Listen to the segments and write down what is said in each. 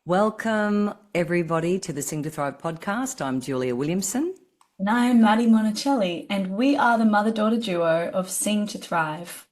Welcome, everybody, to the Sing to Thrive podcast. I'm Julia Williamson. And I'm Maddy Monticelli, and we are the mother-daughter duo of Sing to Thrive.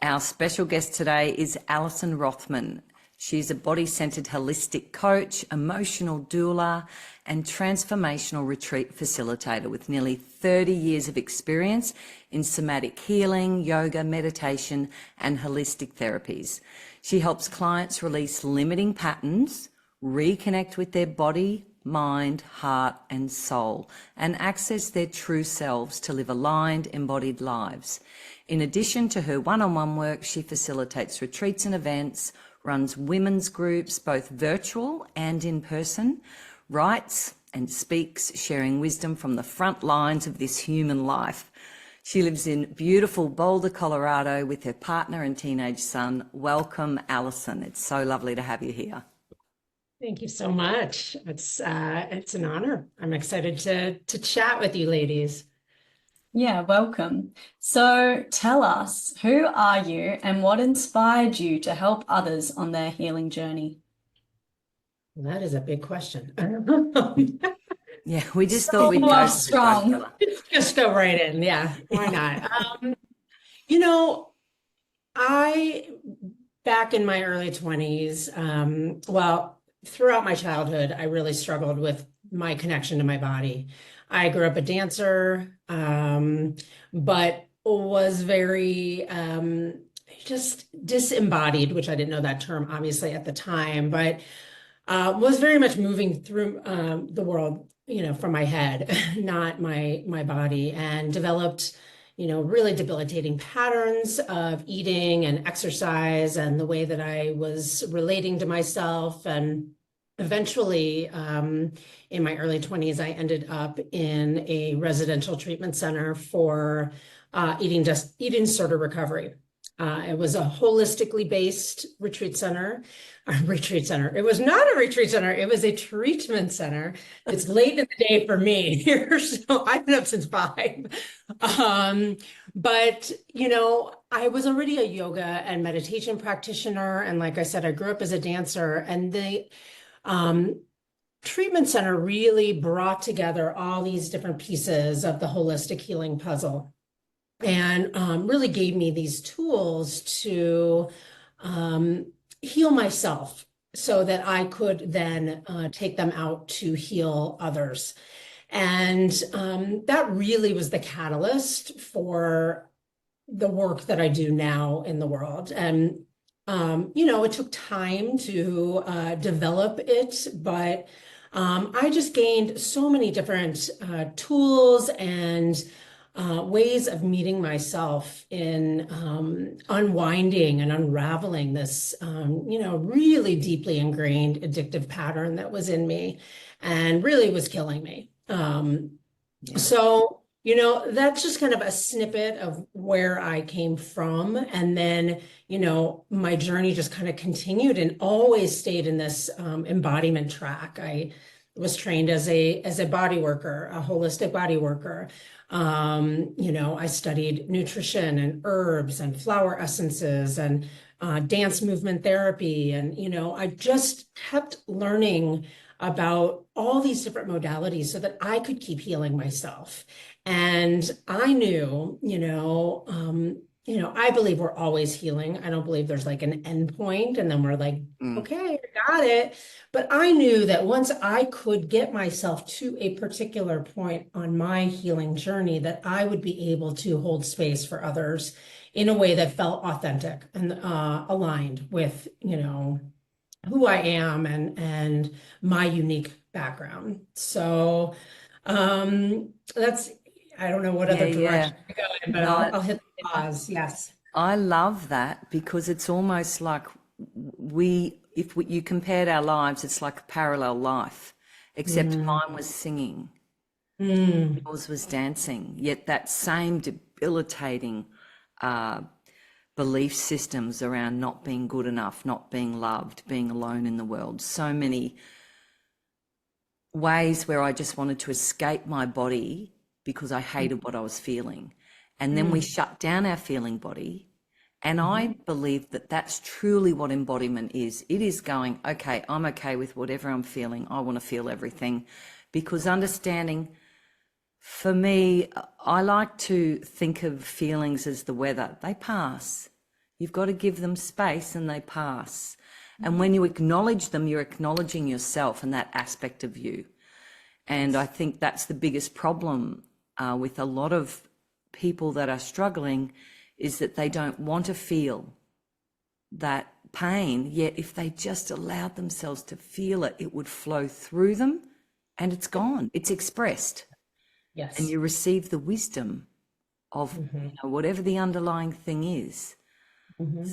Our special guest today is Alison Rothman. She's a body-centered holistic coach, emotional doula, and transformational retreat facilitator with nearly 30 years of experience in somatic healing, yoga, meditation, and holistic therapies. She helps clients release limiting patterns, reconnect with their body, mind, heart, and soul, and access their true selves to live aligned, embodied lives. In addition to her one-on-one work, she facilitates retreats and events, runs women's groups, both virtual and in person, writes and speaks, sharing wisdom from the front lines of this human life. She lives in beautiful Boulder, Colorado with her partner and teenage son. Welcome, Alison. It's so lovely to have you here. Thank you so much. It's an honor. I'm excited to chat with you ladies. Yeah, welcome. So tell us, who are you and what inspired you to help others on their healing journey? That is a big question. Yeah, we just thought we'd go strong. Just go right in. Yeah, why not? I, back in my early 20s, throughout my childhood, I really struggled with my connection to my body. I grew up a dancer, but was very just disembodied, which I didn't know that term obviously at the time, but was very much moving through the world, from my head, not my body, and developed, really debilitating patterns of eating and exercise and the way that I was relating to myself. And eventually, in my early 20s, I ended up in a residential treatment center for eating disorder recovery. It was a holistically based retreat center. It was not a retreat center. It was a treatment center. It's late in the day for me here, so I've been up since 5. But I was already a yoga and meditation practitioner, and like I said, I grew up as a dancer, and the treatment center really brought together all these different pieces of the holistic healing puzzle, and really gave me these tools to heal myself so that I could then take them out to heal others. And that really was the catalyst for the work that I do now in the world. And, it took time to develop it, but I just gained so many different tools and ways of meeting myself in unwinding and unraveling this, really deeply ingrained addictive pattern that was in me and really was killing me. So, that's just kind of a snippet of where I came from. And then, my journey just kind of continued and always stayed in this embodiment track. I was trained as a body worker, a holistic body worker. I studied nutrition and herbs and flower essences and dance movement therapy. And, I just kept learning about all these different modalities so that I could keep healing myself. And I knew, I believe we're always healing. I don't believe there's like an end point and then we're like, okay, I got it. But I knew that once I could get myself to a particular point on my healing journey, that I would be able to hold space for others in a way that felt authentic and aligned with, who I am and my unique background. So that's, I don't know what other direction to go in, but I'll hit the pause. Yes. I love that because it's almost like you compared our lives, it's like a parallel life, except mine was singing, yours was dancing, yet that same debilitating belief systems around not being good enough, not being loved, being alone in the world, so many ways where I just wanted to escape my body because I hated what I was feeling. And then we shut down our feeling body And I believe that that's truly what embodiment is. It is going, okay, I'm okay with whatever I'm feeling. I want to feel everything, because understanding, for me, I like to think of feelings as the weather. They pass. You've got to give them space and they pass. And when you acknowledge them, you're acknowledging yourself and that aspect of you. And I think that's the biggest problem with a lot of people that are struggling, is that they don't want to feel that pain, yet if they just allowed themselves to feel it, it would flow through them and it's gone, it's expressed. Yes. And you receive the wisdom of whatever the underlying thing is.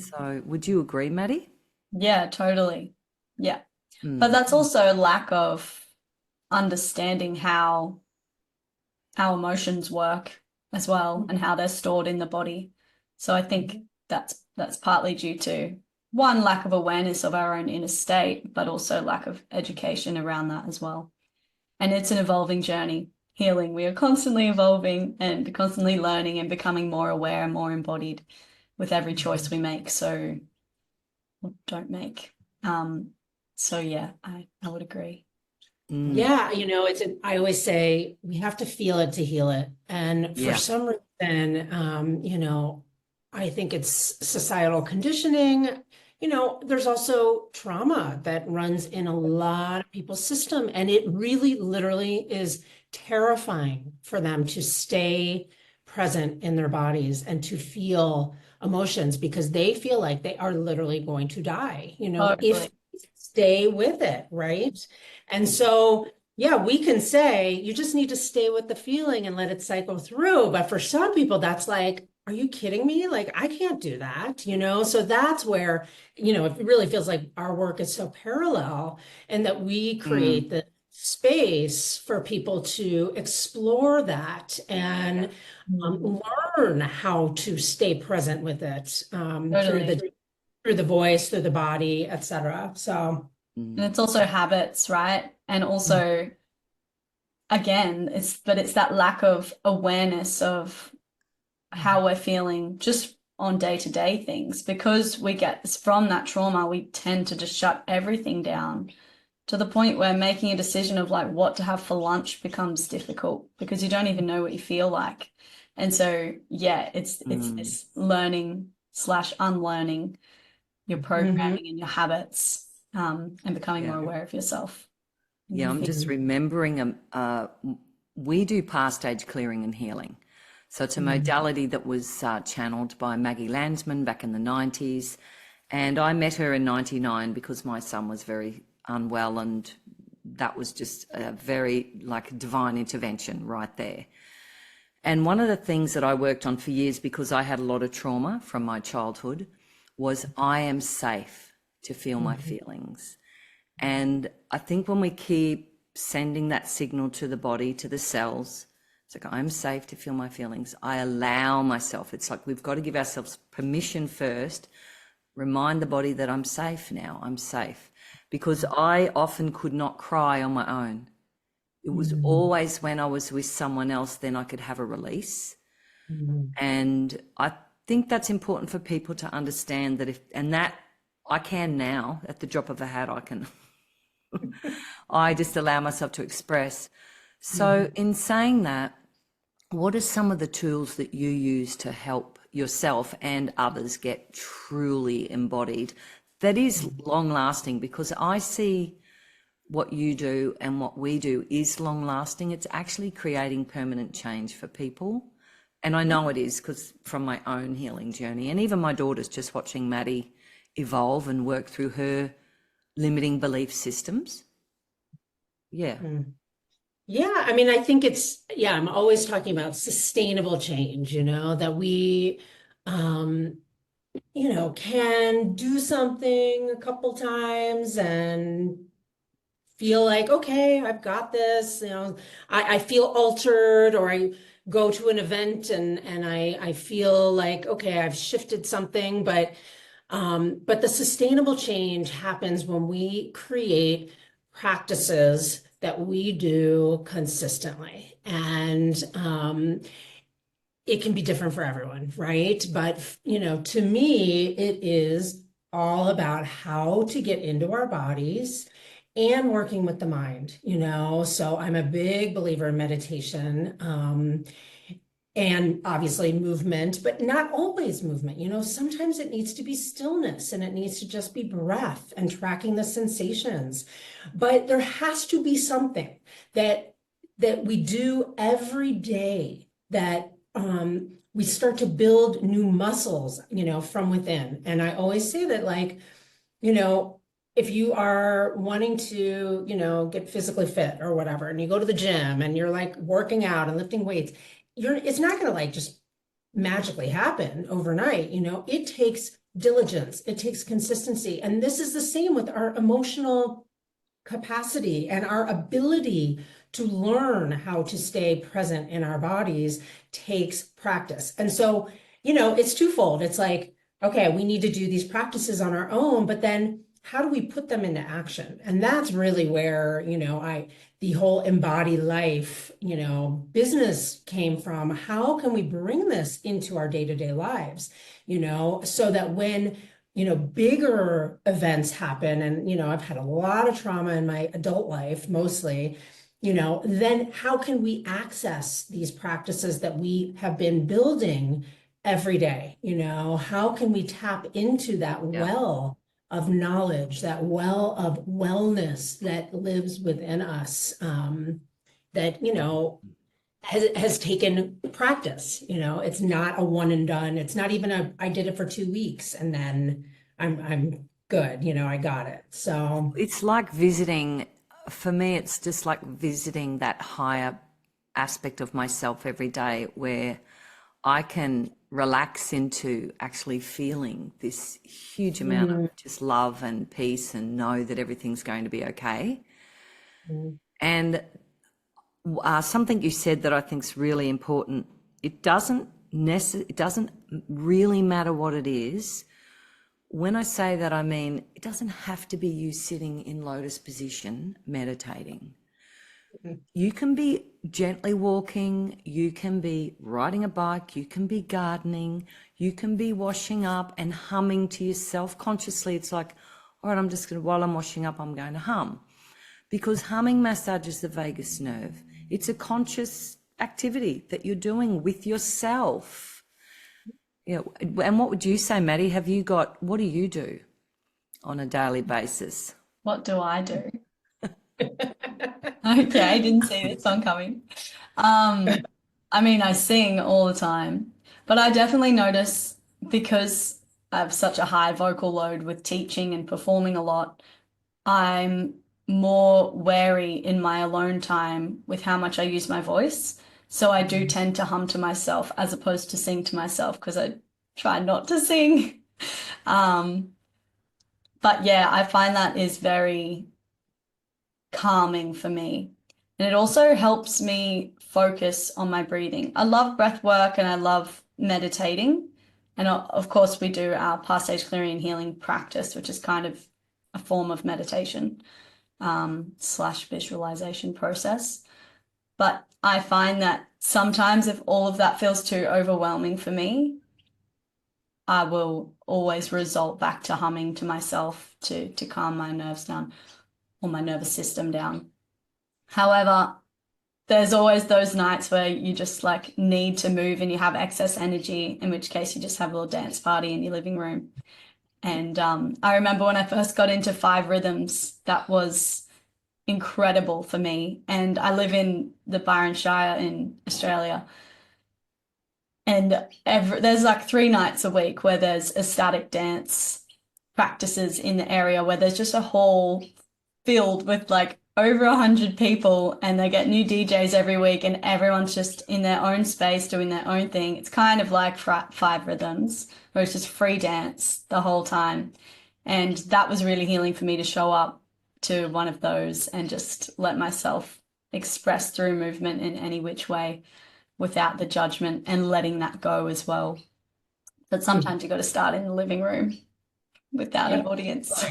So would you agree, Maddy? Yeah, totally. Yeah. But that's also a lack of understanding how our emotions work as well and how they're stored in the body. So I think that's partly due to, one, lack of awareness of our own inner state, but also lack of education around that as well. And it's an evolving journey. Healing, we are constantly evolving and constantly learning and becoming more aware and more embodied with every choice we make. So don't make. So yeah, I would agree. Yeah, I always say we have to feel it to heal it. And for some reason, I think it's societal conditioning. There's also trauma that runs in a lot of people's system, and it really literally is terrifying for them to stay present in their bodies and to feel emotions, because they feel like they are literally going to die, Totally. if stay with it, right? And so, yeah, we can say you just need to stay with the feeling and let it cycle through. But for some people, that's like, are you kidding me? Like, I can't do that, So that's where, it really feels like our work is so parallel, and that we create the space for people to explore that and learn how to stay present with it Totally. through the voice, through the body, etc. So, And it's also habits, right? And also, again, it's that lack of awareness of how we're feeling just on day-to-day things, because we get this from that trauma. We tend to just shut everything down to the point where making a decision of like what to have for lunch becomes difficult because you don't even know what you feel like. And so, yeah, it's this learning / unlearning your programming and your habits, and becoming more aware of yourself. Yeah, I'm just remembering we do past stage clearing and healing. So it's a modality that was channeled by Maggie Landsman back in the 90s. And I met her in 99 because my son was very unwell, and that was just a very divine intervention right there. And one of the things that I worked on for years, because I had a lot of trauma from my childhood, was I am safe to feel my feelings. And I think when we keep sending that signal to the body, to the cells, it's like, I'm safe to feel my feelings. I allow myself. It's like we've got to give ourselves permission first, remind the body that I'm safe now, I'm safe. Because I often could not cry on my own. It was always when I was with someone else, then I could have a release. And I think that's important for people to understand that that I can now, at the drop of a hat, I can, I just allow myself to express. So in saying that, what are some of the tools that you use to help yourself and others get truly embodied that is long lasting? Because I see what you do and what we do is long lasting. It's actually creating permanent change for people. And I know it is, because from my own healing journey, and even my daughter's just watching Maddy evolve and work through her limiting belief systems. Yeah. Yeah, I mean, I think I'm always talking about sustainable change, that we, can do something a couple times and feel like, okay, I've got this, I feel altered, or I go to an event and I feel like, okay, I've shifted something, but the sustainable change happens when we create practices that we do consistently. And it can be different for everyone, right? But, to me, it is all about how to get into our bodies and working with the mind, So I'm a big believer in meditation, and obviously movement, but not always movement. Sometimes it needs to be stillness, and it needs to just be breath and tracking the sensations. But there has to be something that we do every day that we start to build new muscles, from within. And I always say that, like, if you are wanting to, get physically fit or whatever, and you go to the gym and you're like working out and lifting weights, it's not going to like just magically happen overnight. It takes diligence, it takes consistency. And this is the same with our emotional capacity and our ability to learn how to stay present in our bodies takes practice. And so, it's twofold. It's like, okay, we need to do these practices on our own, but then how do we put them into action? And that's really where, the whole embody life, business came from. How can we bring this into our day-to-day lives, so that when, bigger events happen, and, I've had a lot of trauma in my adult life, mostly, then how can we access these practices that we have been building every day? How can we tap into that well of knowledge, that well of wellness that lives within us, that, has taken practice. It's not a one and done. It's not even I did it for 2 weeks and then I'm good, I got it. So it's like visiting, for me, it's just like visiting that higher aspect of myself every day where I can relax into actually feeling this huge amount of just love and peace and know that everything's going to be okay. And something you said that I think is really important, it doesn't really matter what it is. When I say that, I mean, it doesn't have to be you sitting in lotus position meditating. You can be gently walking, you can be riding a bike, you can be gardening, you can be washing up and humming to yourself consciously. It's like, all right, while I'm washing up, I'm going to hum. Because humming massages the vagus nerve. It's a conscious activity that you're doing with yourself. And what would you say, Maddy? What do you do on a daily basis? What do I do? Okay, I didn't see this one coming. I mean, I sing all the time, but I definitely notice because I have such a high vocal load with teaching and performing a lot, I'm more wary in my alone time with how much I use my voice. So I do tend to hum to myself as opposed to sing to myself because I try not to sing. But yeah, I find that is very calming for me. And it also helps me focus on my breathing. I love breath work and I love meditating. And of course, we do our past stage clearing and healing practice, which is kind of a form of meditation / visualization process. But I find that sometimes if all of that feels too overwhelming for me, I will always result back to humming to myself to calm my nerves down or my nervous system down. However, there's always those nights where you just like need to move and you have excess energy, in which case you just have a little dance party in your living room. And I remember when I first got into 5 rhythms, that was incredible for me. And I live in the Byron Shire in Australia. And there's like 3 nights a week where there's ecstatic dance practices in the area where there's just a hall filled with like over 100 people and they get new DJs every week and everyone's just in their own space doing their own thing. It's kind of like 5 rhythms where it's just free dance the whole time. And that was really healing for me to show up to one of those and just let myself express through movement in any which way without the judgment and letting that go as well. But sometimes you got to start in the living room without an audience.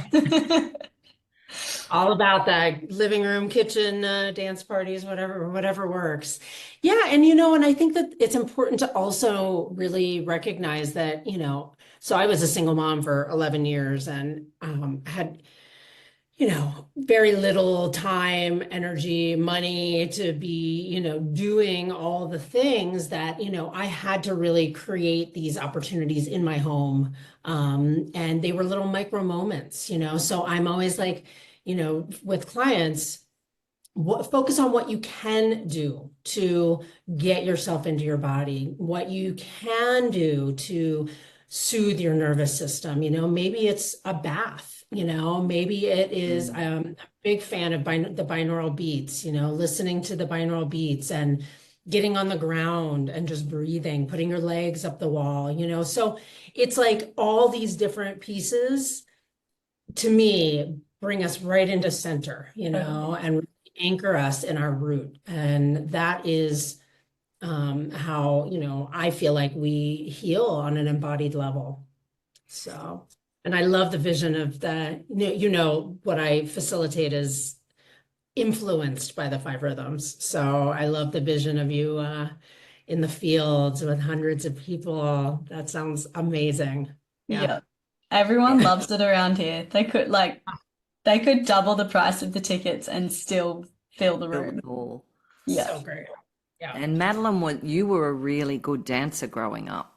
All about that living room, kitchen, dance parties, whatever works. Yeah, and and I think that it's important to also really recognize that, so I was a single mom for 11 years and had very little time, energy, money to be, doing all the things that, I had to really create these opportunities in my home. And they were little micro moments, so I'm always like, with clients, focus on what you can do to get yourself into your body, what you can do to soothe your nervous system. Maybe it's a bath, maybe it is, a big fan of the binaural beats, listening to the binaural beats and getting on the ground and just breathing, putting your legs up the wall, so it's like all these different pieces to me bring us right into center, and anchor us in our root. And that is how, I feel like we heal on an embodied level. So, and I love the vision of the, what I facilitate is influenced by the five rhythms. So I love the vision of you in the fields with hundreds of people. That sounds amazing. Yeah. Everyone loves it around here. They could double the price of the tickets and still fill the room. Cool. Yeah. So great. Yeah. And Madeline, you were a really good dancer growing up.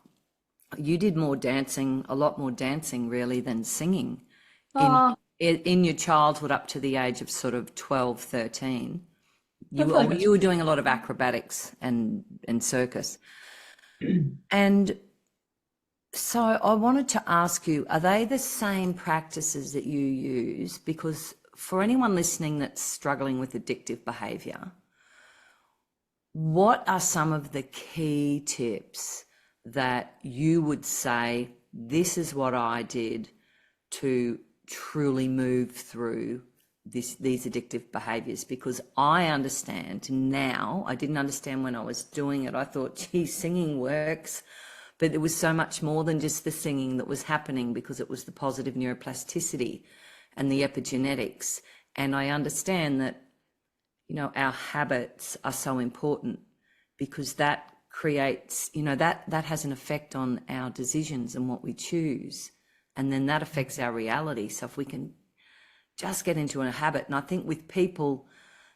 You did more dancing, a lot more dancing really than singing in your childhood up to the age of sort of 12, 13. You were doing a lot of acrobatics and circus. And so I wanted to ask you, are they the same practices that you use? Because for anyone listening that's struggling with addictive behaviour, what are some of the key tips that you would say, this is what I did to truly move through these addictive behaviours? Because I understand now, I didn't understand when I was doing it. I thought, gee, singing works. But there was so much more than just the singing that was happening, because it was the positive neuroplasticity and the epigenetics. And I understand that, our habits are so important, because that creates, that has an effect on our decisions and what we choose. And then that affects our reality. So if we can just get into a habit, and I think with people,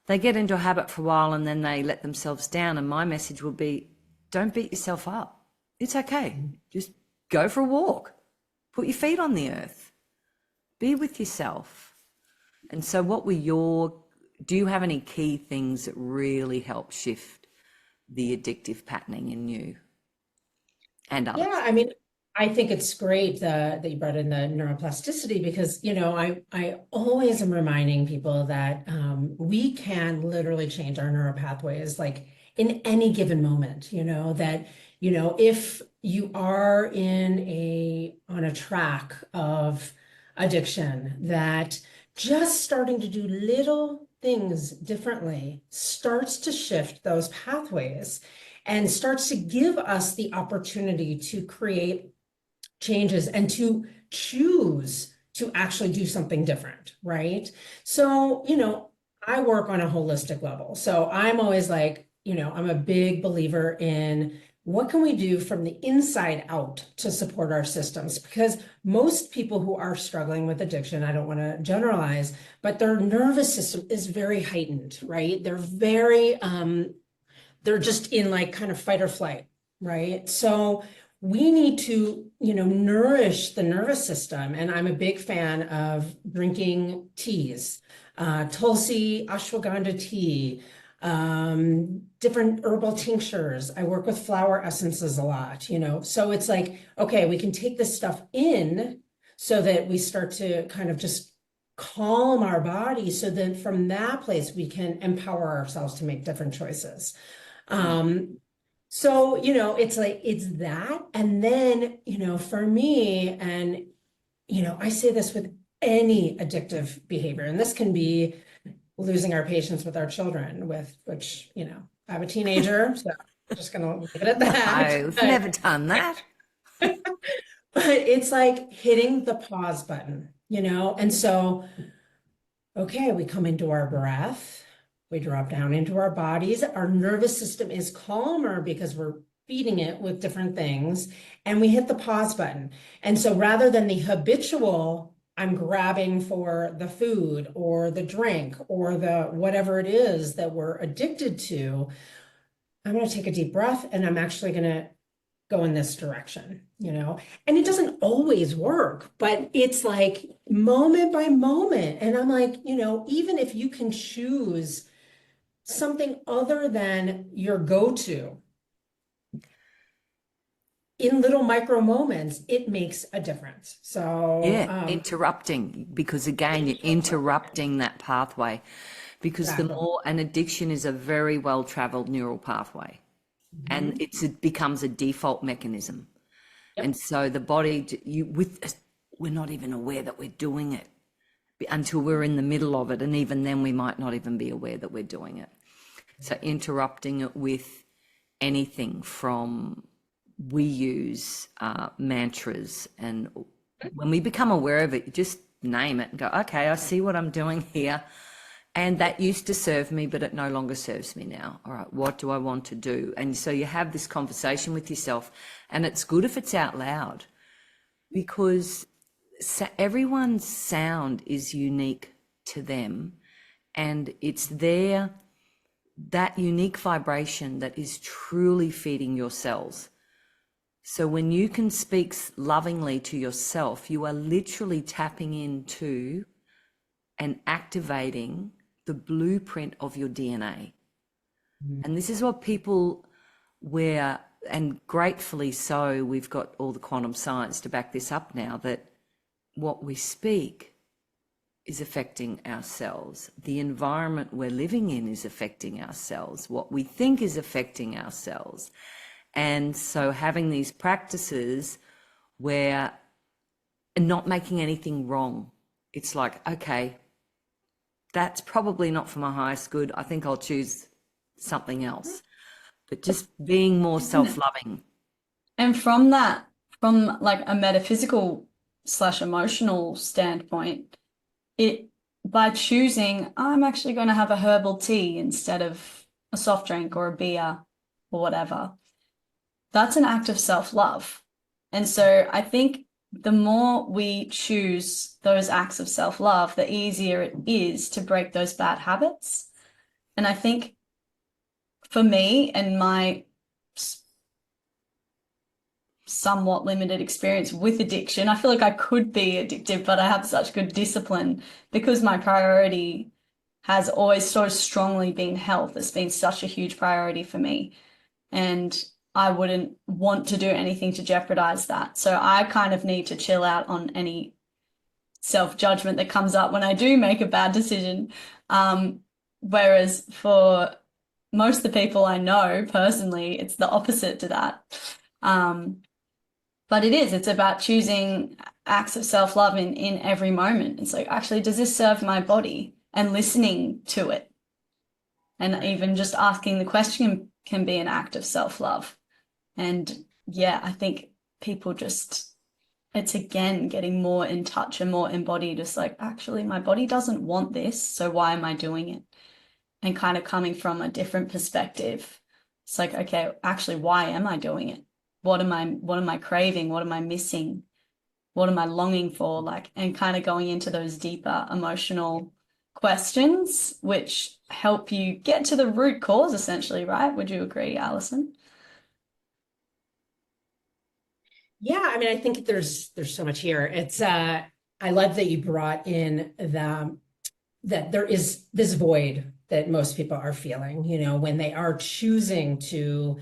they get into a habit for a while and then they let themselves down. And my message would be, don't beat yourself up. It's okay. Just go for a walk. Put your feet on the earth. Be with yourself. And so do you have any key things that really help shift the addictive patterning in you and others? Yeah, I mean, I think it's great that you brought in the neuroplasticity, because, I always am reminding people that we can literally change our neural pathways, like in any given moment, that if you are on a track of addiction, that just starting to do little things differently starts to shift those pathways and starts to give us the opportunity to create changes and to choose to actually do something different, right? So, I work on a holistic level. So I'm always like, I'm a big believer in what can we do from the inside out to support our systems? Because most people who are struggling with addiction, I don't want to generalize, but their nervous system is very heightened, right? They're they're just in like kind of fight or flight, right? So we need to, nourish the nervous system. And I'm a big fan of drinking teas, Tulsi, ashwagandha tea, different herbal tinctures. I work with flower essences a lot, so it's like, okay, we can take this stuff in so that we start to kind of just calm our body. So then from that place, we can empower ourselves to make different choices. So, it's like, it's that. And then, for me, and, I say this with any addictive behavior, and this can be losing our patience with our children, which, I have a teenager, so I'm just going to leave it at that. I've never done that. But it's like hitting the pause button, and so okay, we come into our breath, we drop down into our bodies. Our nervous system is calmer because we're feeding it with different things, and we hit the pause button. And so rather than the habitual, I'm grabbing for the food or the drink or the whatever it is that we're addicted to, I'm going to take a deep breath and I'm actually going to go in this direction, and it doesn't always work, but it's like moment by moment. And I'm like, even if you can choose something other than your go-to in little micro moments, it makes a difference. So interrupting, because again, you're interrupting that pathway, because the more, an addiction is a very well-traveled neural pathway, and it becomes a default mechanism. And so the body, we're not even aware that we're doing it until we're in the middle of it. And even then we might not even be aware that we're doing it. So interrupting it with anything from, we use mantras, and when we become aware of it, you just name it and go, okay, I see what I'm doing here. And that used to serve me, but it no longer serves me now. All right, what do I want to do? And so you have this conversation with yourself, and it's good if it's out loud, because everyone's sound is unique to them, and it's that unique vibration that is truly feeding your cells. So when you can speak lovingly to yourself, you are literally tapping into and activating the blueprint of your DNA. And this is what people and gratefully so, we've got all the quantum science to back this up now, that what we speak is affecting our cells. The environment we're living in is affecting our cells. What we think is affecting our cells. And so having these practices where not making anything wrong, it's like, okay, that's probably not for my highest good. I think I'll choose something else. But just being more self-loving. And from like a metaphysical / emotional standpoint, by choosing, I'm actually going to have a herbal tea instead of a soft drink or a beer or whatever, that's an act of self-love. And so I think the more we choose those acts of self-love, the easier it is to break those bad habits. And I think for me and my somewhat limited experience with addiction, I feel like I could be addictive, but I have such good discipline because my priority has always so strongly been health. It's been such a huge priority for me. And I wouldn't want to do anything to jeopardize that. So I kind of need to chill out on any self-judgment that comes up when I do make a bad decision. Whereas for most of the people I know personally, it's the opposite to that. But it's about choosing acts of self-love in every moment. It's like, actually, does this serve my body? And listening to it. And even just asking the question can be an act of self-love. And I think people it's again getting more in touch and more embodied. Just like, actually, my body doesn't want this, so why am I doing it? And kind of coming from a different perspective. It's like, okay, actually, why am I doing it? What am I craving? What am I missing? What am I longing for? Like, and kind of going into those deeper emotional questions, which help you get to the root cause, essentially, right? Would you agree, Alison? Yeah, I mean, I think there's so much here. It's I love that you brought in that there is this void that most people are feeling, when they are choosing to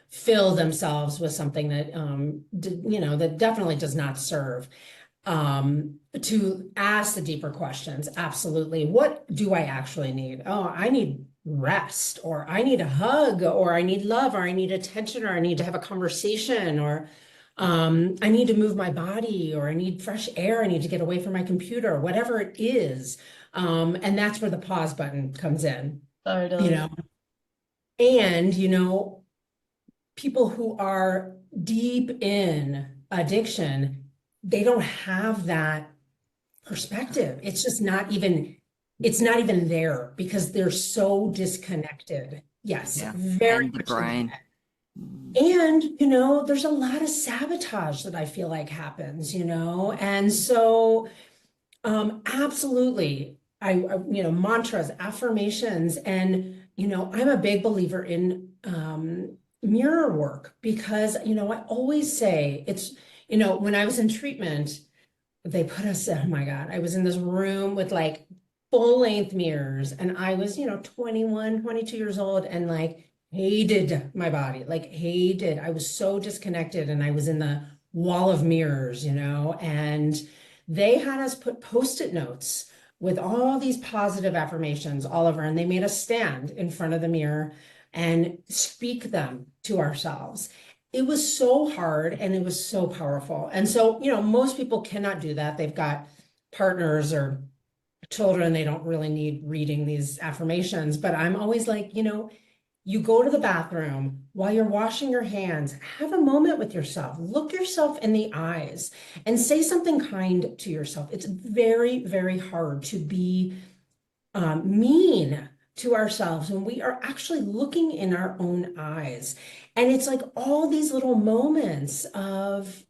fill themselves with something that that definitely does not serve. To ask the deeper questions, absolutely. What do I actually need? Oh, I need rest, or I need a hug, or I need love, or I need attention, or I need to have a conversation, or I need to move my body, or I need fresh air. I need to get away from my computer, whatever it is. And that's where the pause button comes in. Totally. And, people who are deep in addiction, they don't have that perspective. It's just not even it's not even there because they're so disconnected. Yes, Yeah. very And the much brain. and, there's a lot of sabotage that I feel like happens, and so, absolutely, mantras, affirmations, and, I'm a big believer in, mirror work because, I always say it's, when I was in treatment, they put us, oh my God, I was in this room with like full length mirrors and I was, 21, 22 years old and like hated my body, like hated. I was so disconnected and I was in the wall of mirrors, and they had us put post-it notes with all these positive affirmations all over, and they made us stand in front of the mirror and speak them to ourselves. It was so hard and it was so powerful. And so, most people cannot do that. They've got partners or children. They don't really need reading these affirmations. But I'm always like, you go to the bathroom while you're washing your hands, have a moment with yourself, look yourself in the eyes and say something kind to yourself. It's very, very hard to be mean to ourselves when we are actually looking in our own eyes. And it's like all these little moments of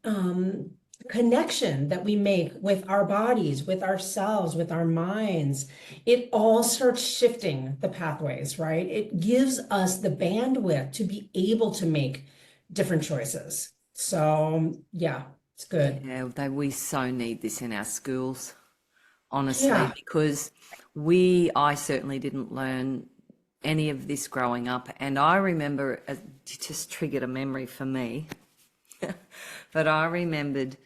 connection that we make with our bodies, with ourselves, with our minds. It all starts shifting the pathways, right? It gives us the bandwidth to be able to make different choices. So yeah, it's good. Yeah, we so need this in our schools, honestly, Yeah. because I certainly didn't learn any of this growing up. And I remember, it just triggered a memory for me, but I remembered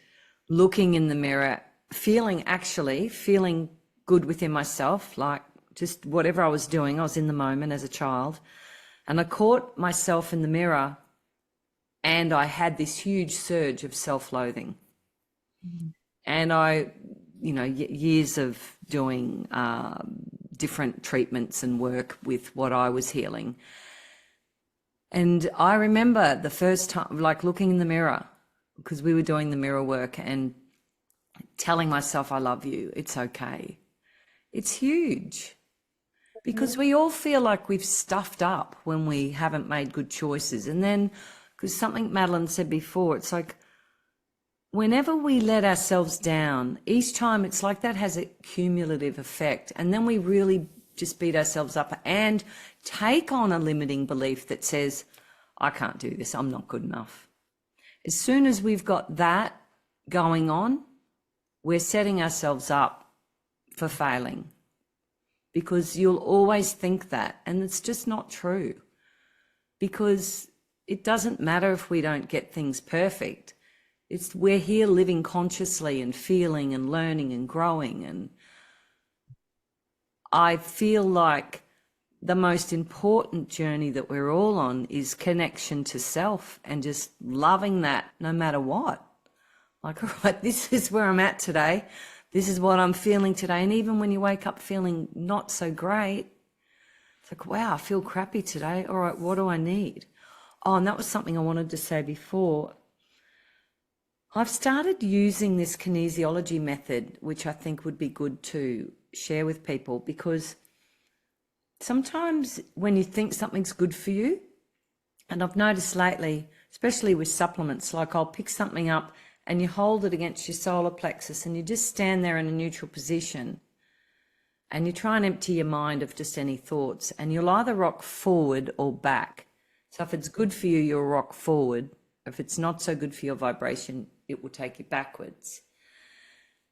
looking in the mirror, feeling good within myself, like just whatever I was doing, I was in the moment as a child. And I caught myself in the mirror and I had this huge surge of self-loathing. And I, years of doing different treatments and work with what I was healing. And I remember the first time, like looking in the mirror, because we were doing the mirror work and telling myself, I love you, it's okay. It's huge because we all feel like we've stuffed up when we haven't made good choices. And then, because something Madeline said before, it's like, whenever we let ourselves down, each time it's like that has a cumulative effect. And then we really just beat ourselves up and take on a limiting belief that says, I can't do this, I'm not good enough. As soon as we've got that going on, we're setting ourselves up for failing, because you'll always think that. And it's just not true, because it doesn't matter if we don't get things perfect. We're here living consciously and feeling and learning and growing. And I feel like the most important journey that we're all on is connection to self and just loving that no matter what. Like, all right, this is where I'm at today. This is what I'm feeling today. And even when you wake up feeling not so great, it's like, wow, I feel crappy today. All right, what do I need? Oh, and that was something I wanted to say before. I've started using this kinesiology method, which I think would be good to share with people, because sometimes when you think something's good for you, and I've noticed lately, especially with supplements, like I'll pick something up and you hold it against your solar plexus and you just stand there in a neutral position and you try and empty your mind of just any thoughts, and you'll either rock forward or back. So if it's good for you, you'll rock forward. If it's not so good for your vibration, it will take you backwards.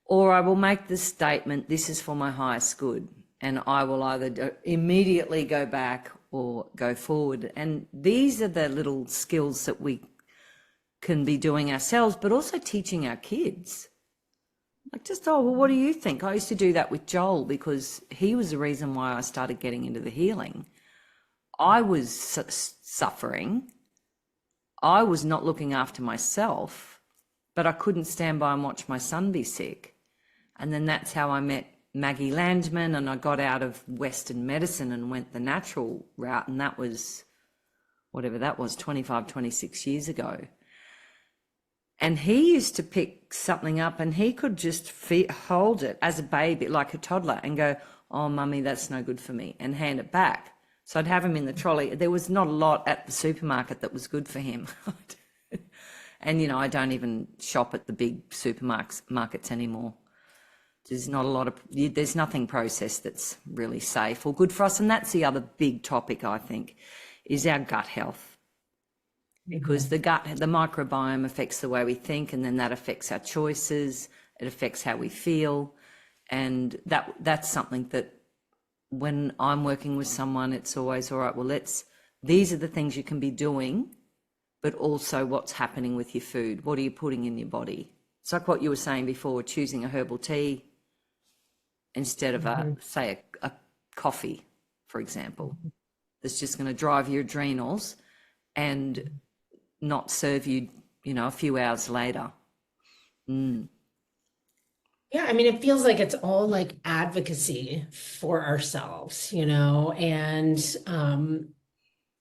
Or I will make the statement, this is for my highest good, and I will either immediately go back or go forward. And these are the little skills that we can be doing ourselves, but also teaching our kids. Like, just, oh, well, what do you think? I used to do that with Joel because he was the reason why I started getting into the healing. I was suffering. I was not looking after myself, but I couldn't stand by and watch my son be sick. And then that's how I met Maggie Landman, and I got out of Western medicine and went the natural route. And that was, whatever that was, 25, 26 years ago. And he used to pick something up and he could just hold it as a baby, like a toddler, and go, "Oh, mummy, that's no good for me," and hand it back. So I'd have him in the trolley. There was not a lot at the supermarket that was good for him. And, you know, I don't even shop at the big supermarkets anymore. There's not a lot of, there's nothing processed that's really safe or good for us. And that's the other big topic, I think, is our gut health. Because the microbiome affects the way we think, and then that affects our choices. It affects how we feel. And that's something that when I'm working with someone, it's always, all right, well, these are the things you can be doing, but also what's happening with your food. What are you putting in your body? It's like what you were saying before, choosing a herbal tea instead of say a coffee, for example, that's just going to drive your adrenals and not serve you, you know, a few hours later. Yeah, I mean, it feels like it's all like advocacy for ourselves, you know, and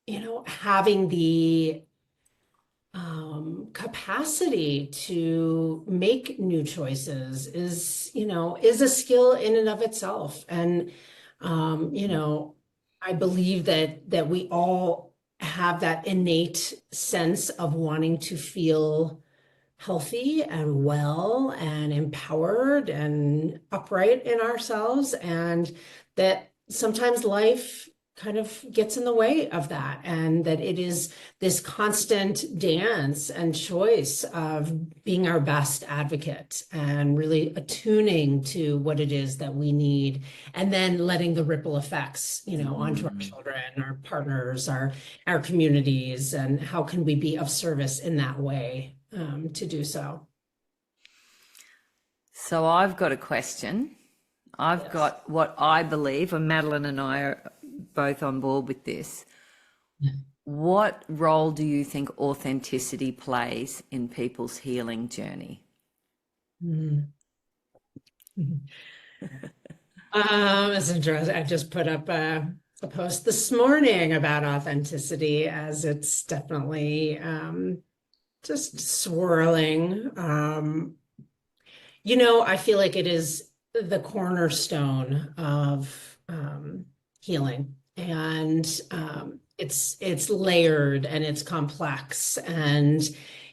you know, having the capacity to make new choices is, you know, is a skill in and of itself. And you know, I believe that we all have that innate sense of wanting to feel healthy and well and empowered and upright in ourselves, and that sometimes life kind of gets in the way of that, and that it is this constant dance and choice of being our best advocate and really attuning to what it is that we need, and then letting the ripple effects, you know, onto our children, our partners, our communities, and how can we be of service in that way to do so. So I've got a question. I've got what I believe, and Madeline and I are both on board with this. What role do you think authenticity plays in people's healing journey? It's interesting. I just put up a post this morning about authenticity, as it's definitely just swirling. You know, I feel like it is the cornerstone of healing, and it's layered and it's complex, and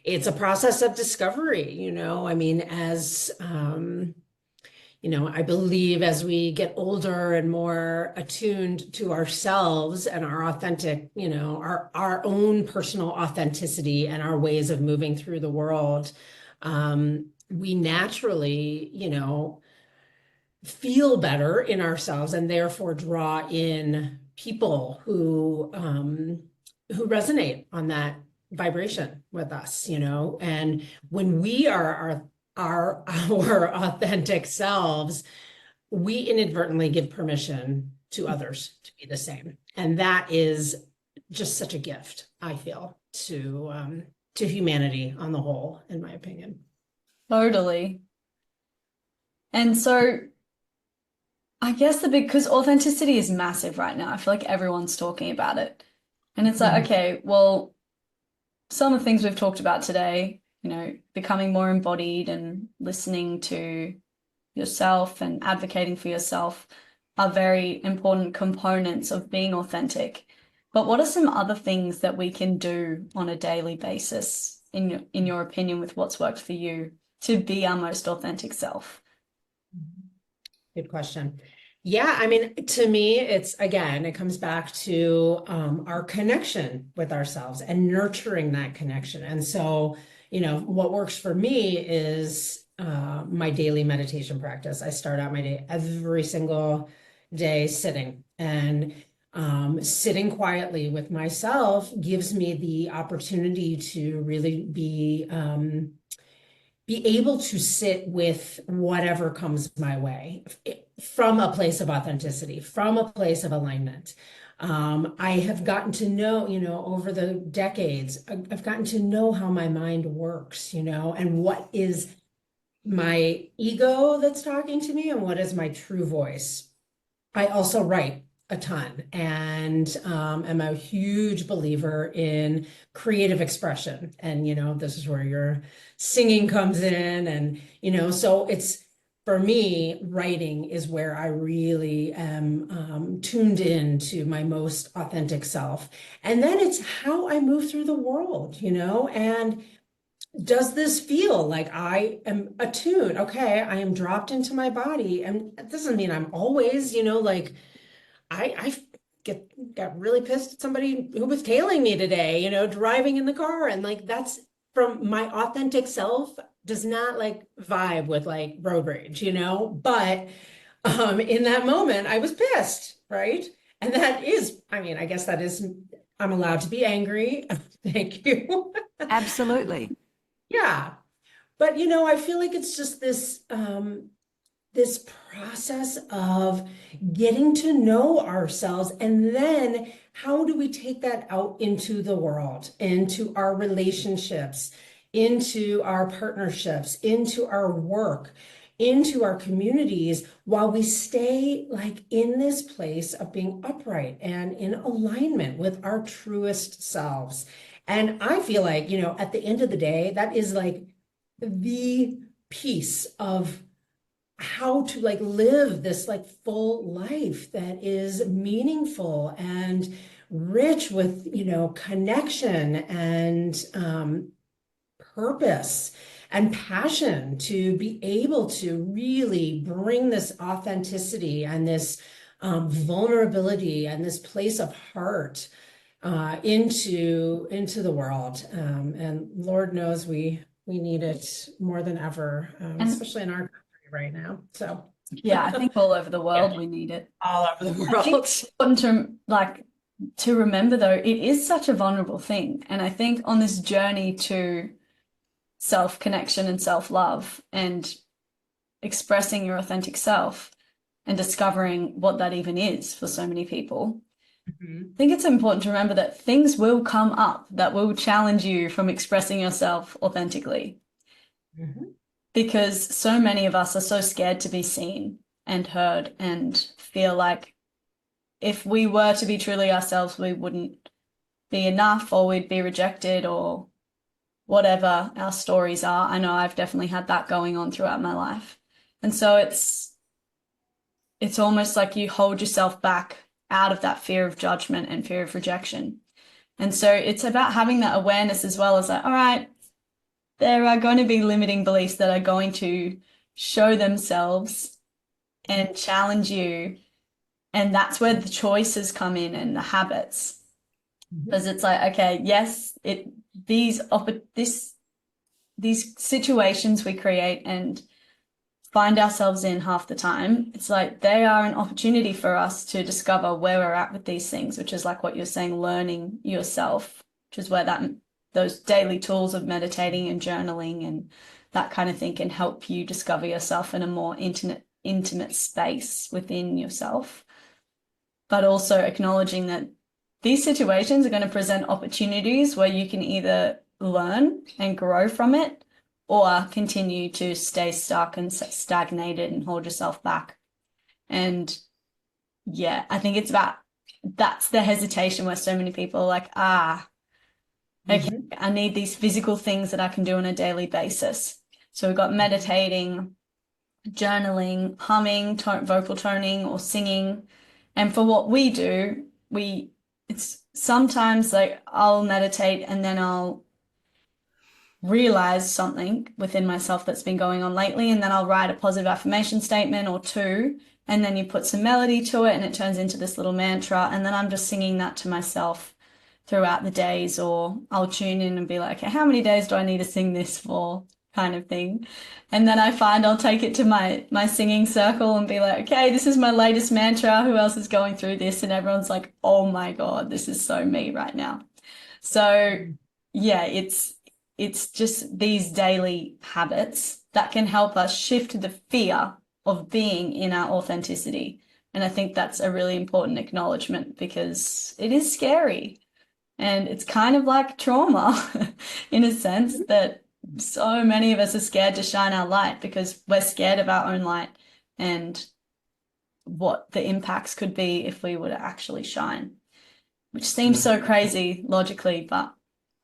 it's a process of discovery. You know, I mean, as you know, I believe as we get older and more attuned to ourselves and our authentic, you know, our own personal authenticity and our ways of moving through the world, we naturally, you know, feel better in ourselves, and therefore draw in people who resonate on that vibration with us, you know. And when we are our authentic selves, we inadvertently give permission to others to be the same, and that is just such a gift, I feel, to humanity on the whole, in my opinion. Totally. And so I guess because authenticity is massive right now. I feel like everyone's talking about it. And it's like, okay, well, some of the things we've talked about today, you know, becoming more embodied and listening to yourself and advocating for yourself are very important components of being authentic. But what are some other things that we can do on a daily basis, in your opinion, with what's worked for you to be our most authentic self? Good question. Yeah, I mean, to me, it's, again, it comes back to our connection with ourselves and nurturing that connection. And so, you know, what works for me is my daily meditation practice. I start out my day every single day sitting, and sitting quietly with myself gives me the opportunity to really be able to sit with whatever comes my way from a place of authenticity, from a place of alignment. I have gotten to know, you know, over the decades, I've gotten to know how my mind works, you know, and what is my ego that's talking to me and what is my true voice. I also write a ton, and am a huge believer in creative expression. And, this is where your singing comes in. And, so it's, for me, writing is where I really am tuned in to my most authentic self. And then it's how I move through the world, and does this feel like I am attuned? Okay, I am dropped into my body. And it doesn't mean I'm always, like I got really pissed at somebody who was tailing me today, driving in the car. And like, that's from my authentic self, does not like vibe with like road rage, but in that moment I was pissed, right? And that is, I guess that is, I'm allowed to be angry. Thank you. Absolutely. Yeah. But, I feel like it's just this process of getting to know ourselves. And then how do we take that out into the world, into our relationships, into our partnerships, into our work, into our communities, while we stay like in this place of being upright and in alignment with our truest selves. And I feel like, at the end of the day, that is like the piece of how to like live this like full life that is meaningful and rich with, connection and purpose and passion, to be able to really bring this authenticity and this vulnerability and this place of heart into the world. And Lord knows we need it more than ever, especially in our country right now. So yeah, I think all over the world we need it. all over the I think world. it's important to remember though, it is such a vulnerable thing. And I think on this journey to self-connection and self-love and expressing your authentic self and discovering what that even is for so many people, I think it's important to remember that things will come up that will challenge you from expressing yourself authentically. Because so many of us are so scared to be seen and heard, and feel like if we were to be truly ourselves, we wouldn't be enough, or we'd be rejected, or whatever our stories are. I know I've definitely had that going on throughout my life. And so it's almost like you hold yourself back out of that fear of judgment and fear of rejection. And so it's about having that awareness as well as like, all right, there are going to be limiting beliefs that are going to show themselves and challenge you. And that's where the choices come in and the habits. Because it's like, okay, yes, these situations we create and find ourselves in half the time, it's like they are an opportunity for us to discover where we're at with these things, which is like what you're saying, learning yourself, which is where those daily tools of meditating and journaling and that kind of thing can help you discover yourself in a more intimate space within yourself. But also acknowledging that these situations are going to present opportunities where you can either learn and grow from it, or continue to stay stuck and stagnated and hold yourself back. And yeah, I think that's the hesitation where so many people are like, okay, I need these physical things that I can do on a daily basis. So we've got meditating, journaling, humming, vocal toning, or singing. And for what we do, it's sometimes like I'll meditate and then I'll realize something within myself that's been going on lately, and then I'll write a positive affirmation statement or two, and then you put some melody to it and it turns into this little mantra, and then I'm just singing that to myself throughout the days. Or I'll tune in and be like, okay, how many days do I need to sing this for, kind of thing. And then I find I'll take it to my singing circle and be like, okay, this is my latest mantra, who else is going through this? And everyone's like, oh my God, this is so me right now. So yeah, it's just these daily habits that can help us shift the fear of being in our authenticity. And I think that's a really important acknowledgement, because it is scary and it's kind of like trauma in a sense, that so many of us are scared to shine our light because we're scared of our own light. And what the impacts could be if we were to actually shine, which seems so crazy logically, but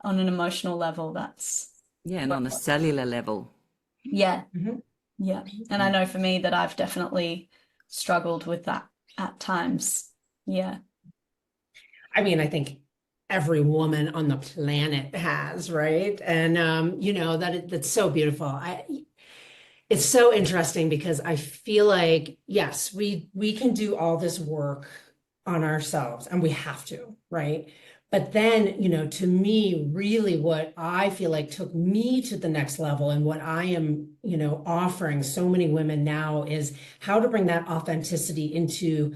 on an emotional level, that's Yeah, and on a cellular level. yeah. Mhm. Yeah. And I know for me that I've definitely struggled with that at times. Yeah. I mean, I think every woman on the planet has, right? And that's so beautiful. It's so interesting because I feel like, yes, we can do all this work on ourselves and we have to, right? But then, to me, really what I feel like took me to the next level and what I am, offering so many women now is how to bring that authenticity into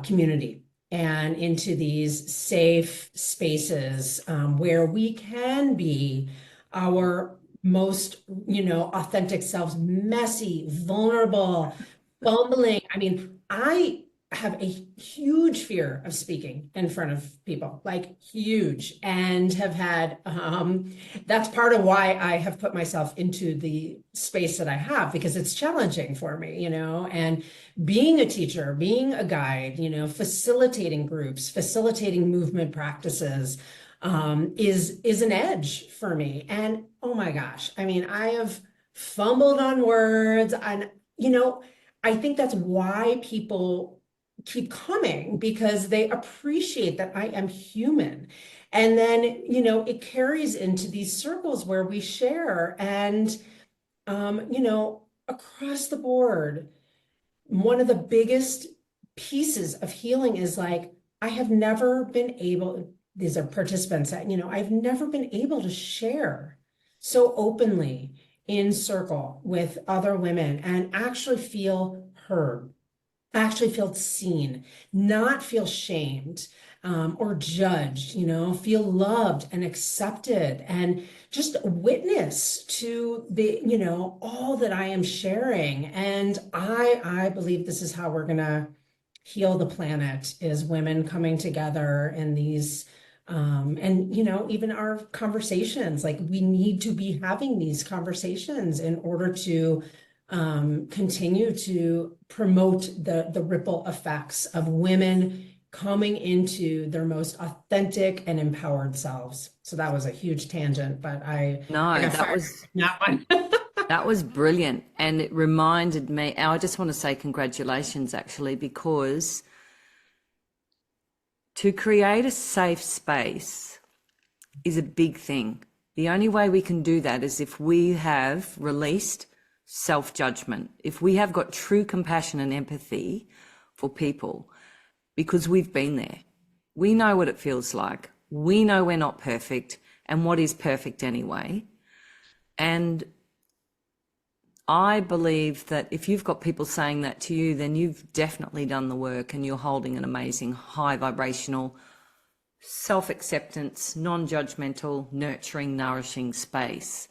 community and into these safe spaces where we can be our most, authentic selves, messy, vulnerable, bumbling. I mean, I have a huge fear of speaking in front of people, like huge, and have had, that's part of why I have put myself into the space that I have, because it's challenging for me, and being a teacher, being a guide, facilitating groups, facilitating movement practices, is an edge for me. And oh my gosh, I mean, I have fumbled on words, and I think that's why people keep coming, because they appreciate that I am human. And then, it carries into these circles where we share, and across the board, one of the biggest pieces of healing is like, I have never been able, these are participants that, I've never been able to share so openly in circle with other women and actually feel heard, actually feel seen, not feel shamed or judged, feel loved and accepted, and just witness to the, all that I am sharing. And I believe this is how we're gonna heal the planet, is women coming together in these and even our conversations, like we need to be having these conversations in order to continue to promote the ripple effects of women coming into their most authentic and empowered selves. So that was a huge tangent, but I No, got that fired was on that one. that was brilliant. And it reminded me, I just want to say congratulations actually, because to create a safe space is a big thing. The only way we can do that is if we have released self-judgment, if we have got true compassion and empathy for people, because we've been there. We know what it feels like. We know we're not perfect, and what is perfect anyway. And I believe that if you've got people saying that to you, then you've definitely done the work and you're holding an amazing high vibrational, self-acceptance, non-judgmental, nurturing, nourishing space.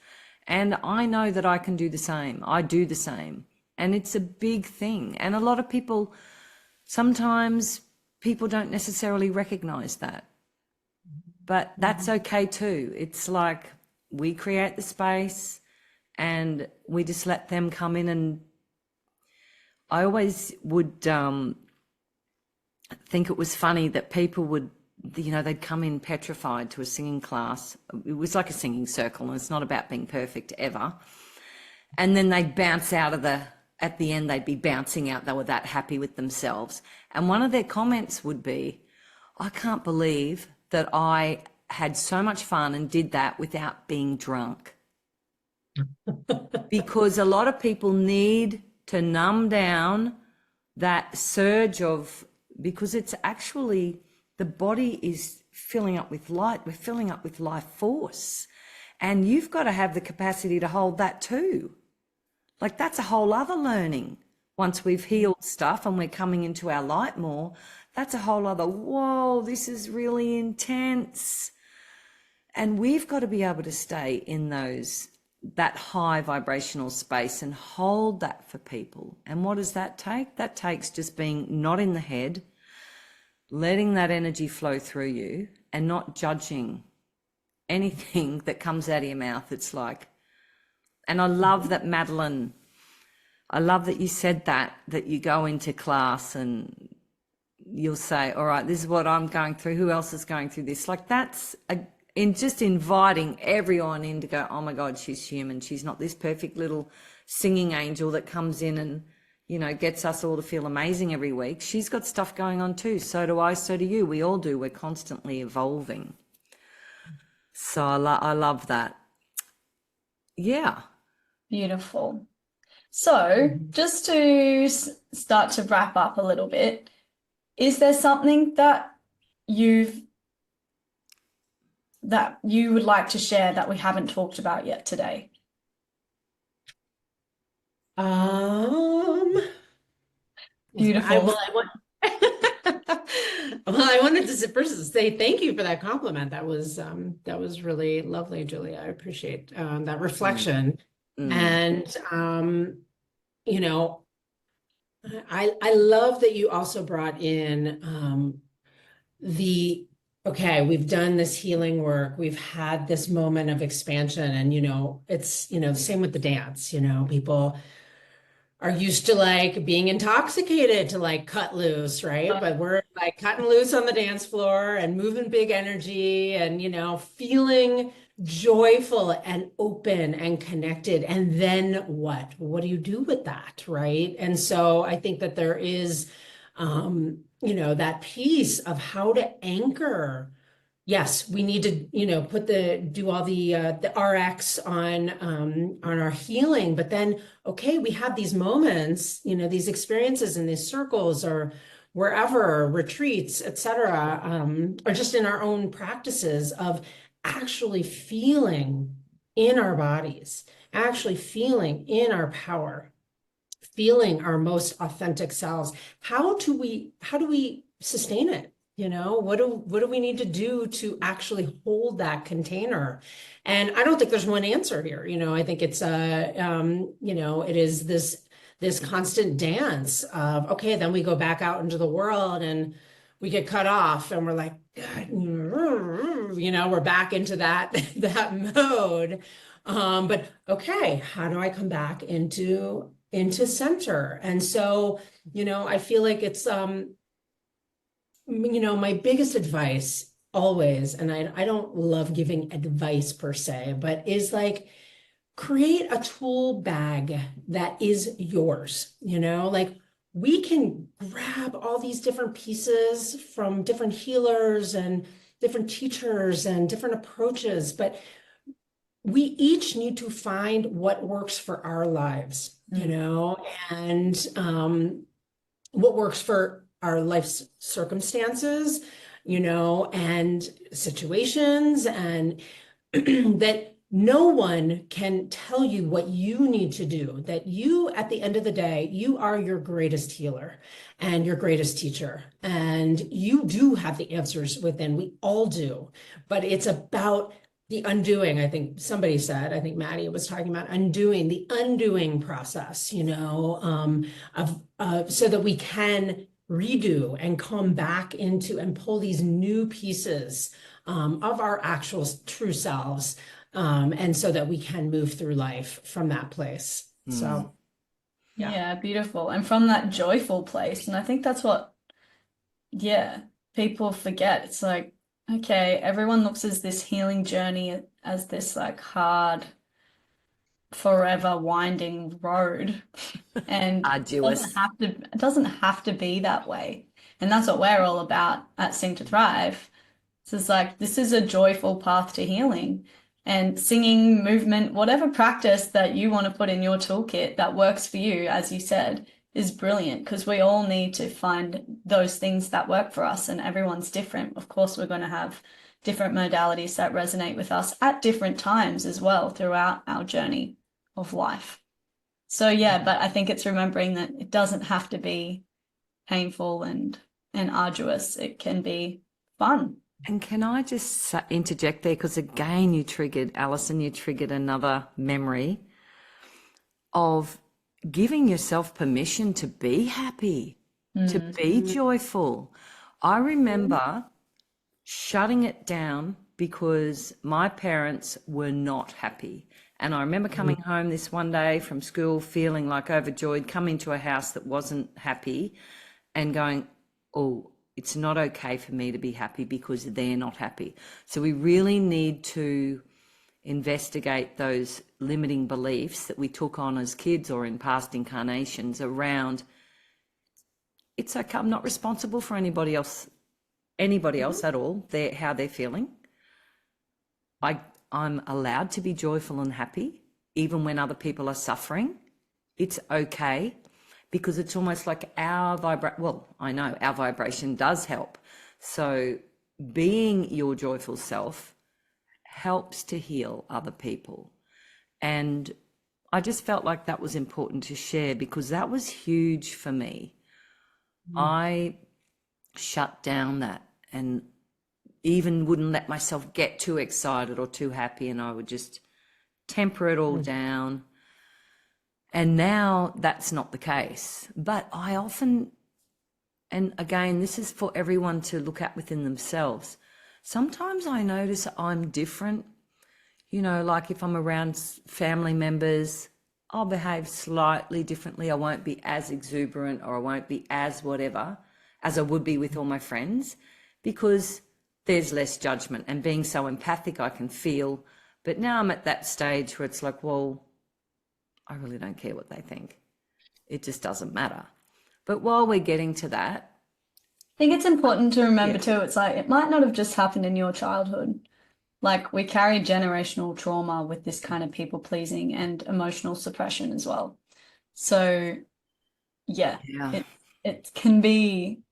And I know that I can do the same. I do the same. And it's a big thing. And a lot of people, sometimes people don't necessarily recognize that. But that's okay too. It's like we create the space and we just let them come in. And I always would think it was funny that people would, they'd come in petrified to a singing class. It was like a singing circle, and it's not about being perfect ever. And then they'd bounce out of at the end, they'd be bouncing out. They were that happy with themselves. And one of their comments would be, I can't believe that I had so much fun and did that without being drunk. Because a lot of people need to numb down that surge of, because it's actually, the body is filling up with light. We're filling up with life force. And you've got to have the capacity to hold that too. Like that's a whole other learning. Once we've healed stuff and we're coming into our light more, that's a whole other, whoa, this is really intense. And we've got to be able to stay in that high vibrational space and hold that for people. And what does that take? That takes just being not in the head, letting that energy flow through you and not judging anything that comes out of your mouth. It's like, and I love that Madeline I love that you said that you go into class and you'll say, all right, this is what I'm going through. Who else is going through this? Like in just inviting everyone in to go, oh my God, she's human. She's not this perfect little singing angel that comes in and, you know, gets us all to feel amazing every week. She's got stuff going on too. So do I, so do you. We all do. We're constantly evolving. So I love that. Yeah. Beautiful. So just to start to wrap up a little bit, is there something that you would like to share that we haven't talked about yet today? Beautiful. I wanted to first say thank you for that compliment. That was really lovely, Julia. I appreciate that reflection. And you know, I love that you also brought in okay, we've done this healing work, we've had this moment of expansion, and you know, it's, you know, the same with the dance. You know, people are used to like being intoxicated to like cut loose, right? But we're like cutting loose on the dance floor and moving big energy and, you know, feeling joyful and open and connected. And then what? What do you do with that, right? And so I think that there is, you know, that piece of how to anchor. Yes, we need to, you know, do all the RX on our healing, but then, okay, we have these moments, you know, these experiences in these circles or wherever, retreats, etc., or just in our own practices of actually feeling in our bodies, actually feeling in our power, feeling our most authentic selves. How do we sustain it? You know, what do we need to do to actually hold that container? And I don't think there's one answer here. You know, I think it's you know, it is this constant dance of, okay, then we go back out into the world and we get cut off and we're like, you know, we're back into that mode. But okay, how do I come back into center? And so, you know, I feel like it's you know, my biggest advice always, and I don't love giving advice per se, but is like create a tool bag that is yours. You know, like we can grab all these different pieces from different healers and different teachers and different approaches, but we each need to find what works for our lives, you know, and what works for our life circumstances, you know, and situations, and that no one can tell you what you need to do, that you, at the end of the day, you are your greatest healer and your greatest teacher. And you do have the answers within, we all do, but it's about the undoing. I think somebody said, I think Maddy was talking about the undoing process, you know, so that we can redo and come back into and pull these new pieces of our actual true selves, and so that we can move through life from that place. So yeah, beautiful. And from that joyful place. And I think that's what, yeah, people forget. It's like, okay, everyone looks at this healing journey as this like hard, forever winding road, and Arduous. it doesn't have to be that way. And that's what we're all about at Sing to Thrive. So it's like, this is a joyful path to healing, and singing, movement, whatever practice that you want to put in your toolkit that works for you, as you said, is brilliant, because we all need to find those things that work for us, and everyone's different. Of course, we're going to have different modalities that resonate with us at different times as well throughout our journey of life. So yeah, but I think it's remembering that it doesn't have to be painful and arduous. It can be fun. And can I just interject there? Because again, Alison, you triggered another memory of giving yourself permission to be happy, to be joyful. I remember shutting it down because my parents were not happy. And I remember coming home this one day from school feeling like overjoyed, coming to a house that wasn't happy and going, oh, it's not okay for me to be happy because they're not happy. So we really need to investigate those limiting beliefs that we took on as kids or in past incarnations around, it's okay, I'm not responsible for anybody else at all, how they're feeling. I'm allowed to be joyful and happy even when other people are suffering. It's okay, because it's almost like I know our vibration does help. So being your joyful self helps to heal other people. And I just felt like that was important to share, because that was huge for me. I shut down that and even wouldn't let myself get too excited or too happy, and I would just temper it all down. And now that's not the case. But I often, and again, this is for everyone to look at within themselves, sometimes I notice I'm different. You know, like if I'm around family members, I'll behave slightly differently. I won't be as exuberant, or I won't be as whatever as I would be with all my friends, because there's less judgment, and being so empathic, I can feel. But now I'm at that stage where it's like, well, I really don't care what they think. It just doesn't matter. But while we're getting to that, I think it's important to remember too, it's like, it might not have just happened in your childhood. Like, we carry generational trauma with this kind of people pleasing and emotional suppression as well. So it can be,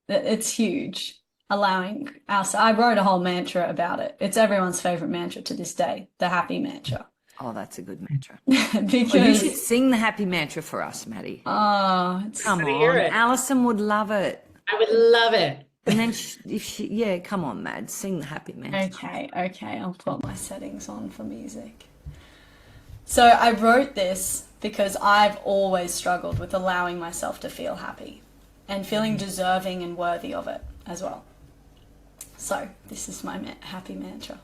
it's huge. Allowing us, I wrote a whole mantra about it. It's everyone's favorite mantra to this day, the happy mantra. Oh, that's a good mantra. Because you should sing the happy mantra for us, Maddie. Oh, come on, Alison would love it. I would love it. And then come on, Mad, sing the happy mantra. Okay, I'll put my settings on for music. So I wrote this because I've always struggled with allowing myself to feel happy and feeling deserving and worthy of it as well. So this is my happy mantra.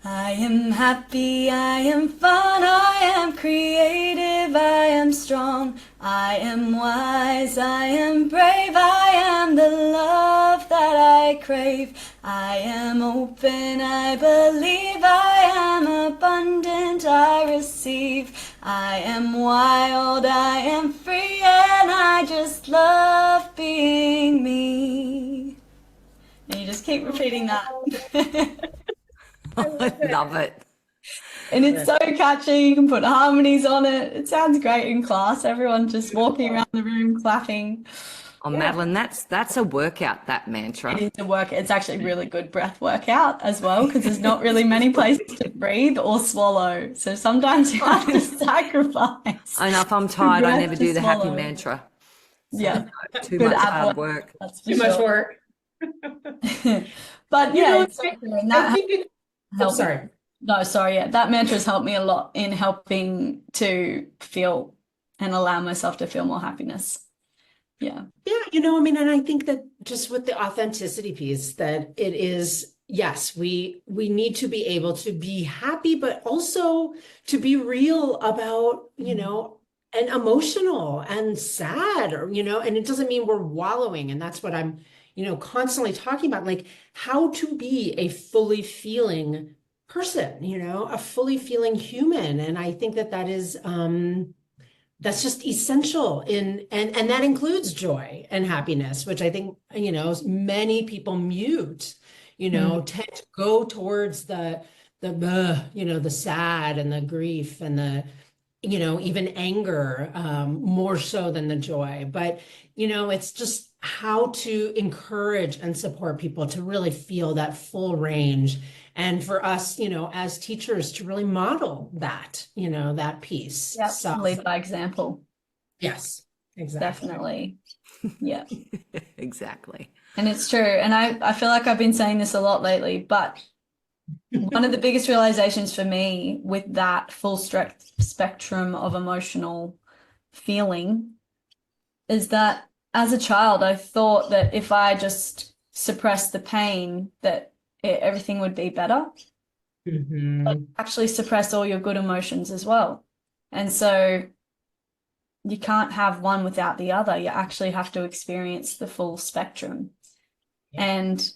I am happy, I am fun, I am creative, I am strong, I am wise, I am brave, I am the love that I crave, I am open, I believe, I am abundant, I receive, I am wild, I am free, and I just love being me. And you just keep repeating that. I love it. And it's so catchy. You can put harmonies on it. It sounds great in class. Everyone just walking around the room clapping. Oh, Madeline, that's a workout, that mantra. It is a work. It's actually a really good breath workout as well, because there's not really many places to breathe or swallow. So sometimes you have to sacrifice. I know, if I'm tired, I never do the happy mantra. So yeah. Too much hard work. That's Too much work. But yeah, it's sorry. No, sorry. Yeah, that mantra has helped me a lot in helping to feel and allow myself to feel more happiness. Yeah. Yeah, I mean, and I think that just with the authenticity piece, that it is, yes, we need to be able to be happy, but also to be real about, and emotional and sad, or, and it doesn't mean we're wallowing. And that's what I'm, constantly talking about, like how to be a fully feeling person, a fully feeling human. And I think that is, that's just essential and that includes joy and happiness, which I think, many people mute, tend to go towards the sad and the grief and the, even anger, more so than the joy. But, it's just how to encourage and support people to really feel that full range. And for us, as teachers, to really model that, that piece. Yeah, so, lead by example. Yes, exactly. Definitely. Yeah. Exactly. And it's true. And I feel like I've been saying this a lot lately, but one of the biggest realizations for me with that full spectrum of emotional feeling is that as a child, I thought that if I just suppressed the pain, that everything would be better. Mhm. actually suppress all your good emotions as well. And so you can't have one without the other. You actually have to experience the full spectrum. Yeah. And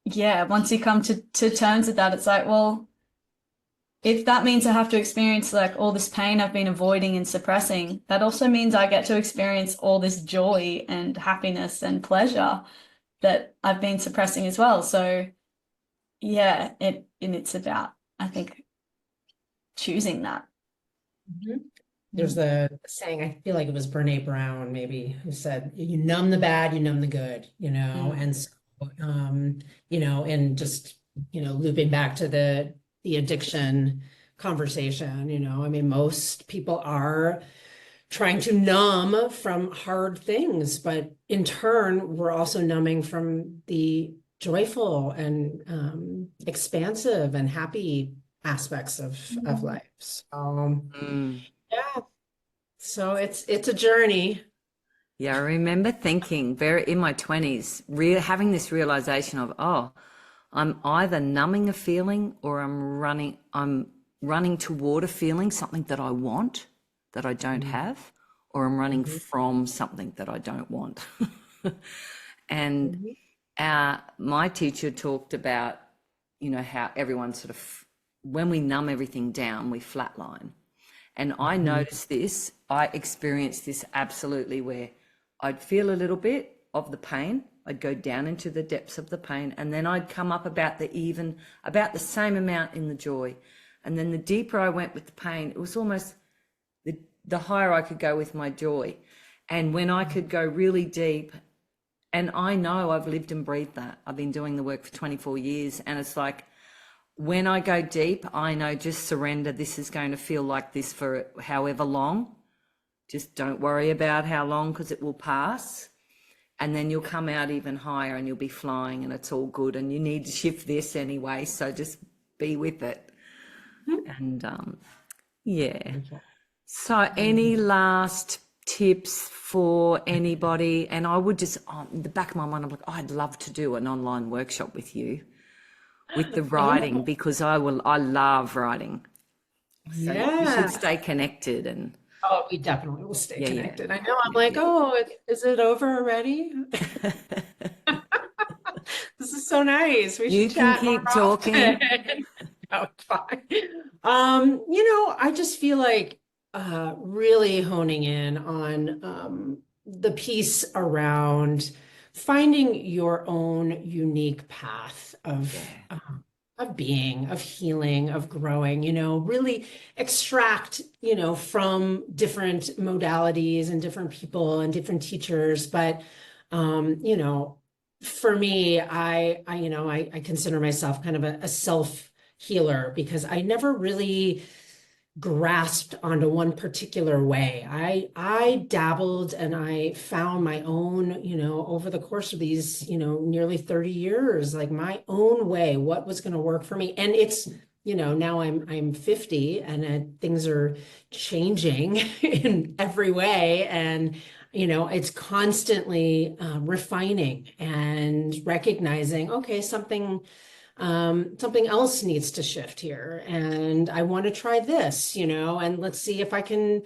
yeah, once you come to terms with that, it's like, well, if that means I have to experience like all this pain I've been avoiding and suppressing, that also means I get to experience all this joy and happiness and pleasure that I've been suppressing as well. So yeah, it's about, I think, choosing that. Mhm. There's the saying, I feel like it was Brene Brown maybe, who said, you numb the bad, you numb the good, and so, and just, looping back to the addiction conversation, I mean, most people are trying to numb from hard things, but in turn, we're also numbing from the joyful and expansive and happy aspects of life. So, yeah. So it's a journey. Yeah, I remember thinking very in my 20s, having this realization of, oh, I'm either numbing a feeling or I'm running toward a feeling, something that I want that I don't have, or I'm running Mhm. from something that I don't want. And Mhm. my teacher talked about, how everyone sort of, when we numb everything down, we flatline. And I Mhm. noticed this, I experienced this absolutely, where I'd feel a little bit of the pain, I'd go down into the depths of the pain, and then I'd come up about the same amount in the joy. And then the deeper I went with the pain, it was almost the higher I could go with my joy. And when I could go really deep, and I know I've lived and breathed that. I've been doing the work for 24 years, and it's like, when I go deep, I know, just surrender. This is going to feel like this for however long. Just don't worry about how long, because it will pass. And then you'll come out even higher and you'll be flying and it's all good. And you need to shift this anyway. So just be with it. And yeah. Wonderful. So any last tips for anybody? And I would just, in the back of my mind, I'm like, oh, I'd love to do an online workshop with you with the writing, Oh, because I love writing. So we should yeah. stay connected. And Oh, we definitely will stay yeah, yeah, connected. I know. I'm yeah, like, yeah. oh, is it over already? This is so nice. We should You can chat more keep often. talking. No, it's fine. I just feel like really honing in on the piece around finding your own unique path Yeah. of being, of healing, of growing, really extract, from different modalities and different people and different teachers. But, for me, I consider myself kind of a self healer because I never really grasped onto one particular way. I dabbled and I found my own, over the course of these, nearly 30 years, like my own way, what was going to work for me. And it's, now I'm 50 and things are changing in every way. And it's constantly refining and recognizing, okay, something else needs to shift here, and I want to try this, and let's see if I can